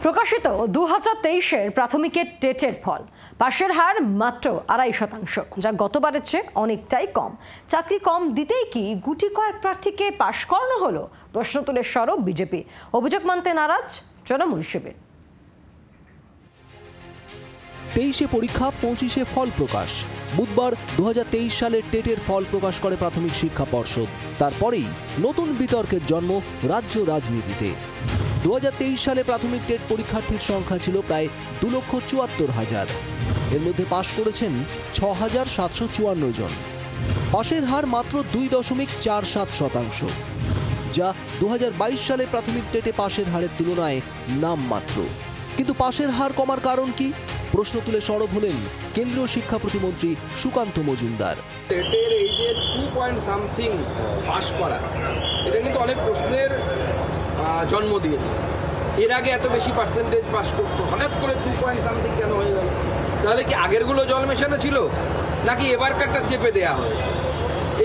প্রকাশিত 2023-এর প্রাথমিকের টেটের ফল পাশের হার মাত্র 2.5%, যা গতবারের চেয়ে অনেকটাই কম। চাকরি কম দিতেই কি গুটি কয়েক প্রার্থীকে পাশ করানো হলো, প্রশ্ন তুলে সরব বিজেপি। অভিযোগ মানতে নারাজ তৃণমূল শিবির। 23-এ পরীক্ষা, 25-এ ফল প্রকাশ। বুধবার 2023 সালের টেটের ফল প্রকাশ করে প্রাথমিক শিক্ষা পর্ষদ। তারপরেই নতুন বিতর্কের জন্ম রাজ্য রাজনীতিতে। 2023 সালে প্রাথমিক টেট পরীক্ষার্থীর সংখ্যা ছিল প্রায় 2,74,000। এর মধ্যে পাশ করেছেন 6,754 জন। পাশের হার মাত্র 2.47%, যা 2022 সালে প্রাথমিক টেটে পাশের হারের তুলনায় নামমাত্র। কিন্তু পাশের হার কমার কারণ কি? প্রশ্ন তুলে সরব হলেন কেন্দ্রীয় শিক্ষা প্রতিমন্ত্রী সুকান্ত মজুমদার। টেটের এই যে 2.something পাস করা, এটা কিন্তু অনেক প্রশ্নের জন্ম দিয়েছে। এর আগে এত বেশি পার্সেন্টেজ পাস করতো, হঠাৎ করে 2.something কেন হয়ে গেল? তাহলে কি আগেরগুলো জল মেশানো ছিল, নাকি এবারকারটা চেপে দেওয়া হয়েছে?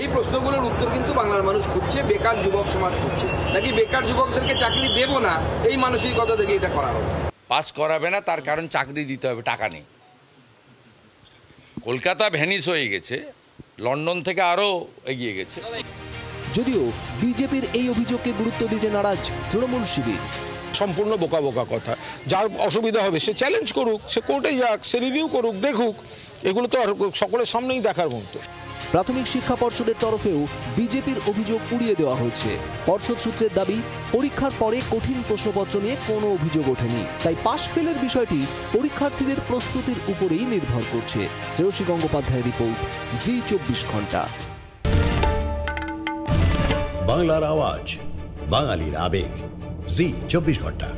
এই প্রশ্নগুলোর উত্তর কিন্তু বাংলার মানুষ খুঁজছে, বেকার যুবক সমাজ খুঁজছে। নাকি বেকার যুবকদেরকে চাকরি দেব না, এই মানসিকতা থেকে এটা করা হবে। পাস করাবে না, তার কারণ চাকরি দিতে হবে, টাকা নেই। কলকাতা ভ্যানিস হয়ে গেছে, লন্ডন থেকে আরও এগিয়ে গেছে। যদিও বিজেপির এই অভিযোগকে গুরুত্ব দিতে নারাজ তৃণমূল শিবির। সম্পূর্ণ বোকা বোকা কথা। যার অসুবিধা হবে সে চ্যালেঞ্জ করুক, সে কোর্টে যাক, সে রিভিউ করুক, দেখুক। এগুলো তো আর সকলের সামনেই দেখার মতো। প্রাথমিক শিক্ষা পর্ষদের তরফেও বিজেপির অভিযোগ উড়িয়ে দেওয়া হয়েছে। পর্ষদ সূত্রের দাবি, পরীক্ষার পরে কঠিন প্রশ্নপত্র নিয়ে কোনো অভিযোগ ওঠেনি, তাই পাশ ফেলের বিষয়টি পরীক্ষার্থীদের প্রস্তুতির উপরেই নির্ভর করছে। শ্রেয়সী গঙ্গোপাধ্যায়ের রিপোর্ট, জি 24 ঘন্টা। বাংলার আওয়াজ, বাঙালির আবেগ, জি 24 ঘন্টা।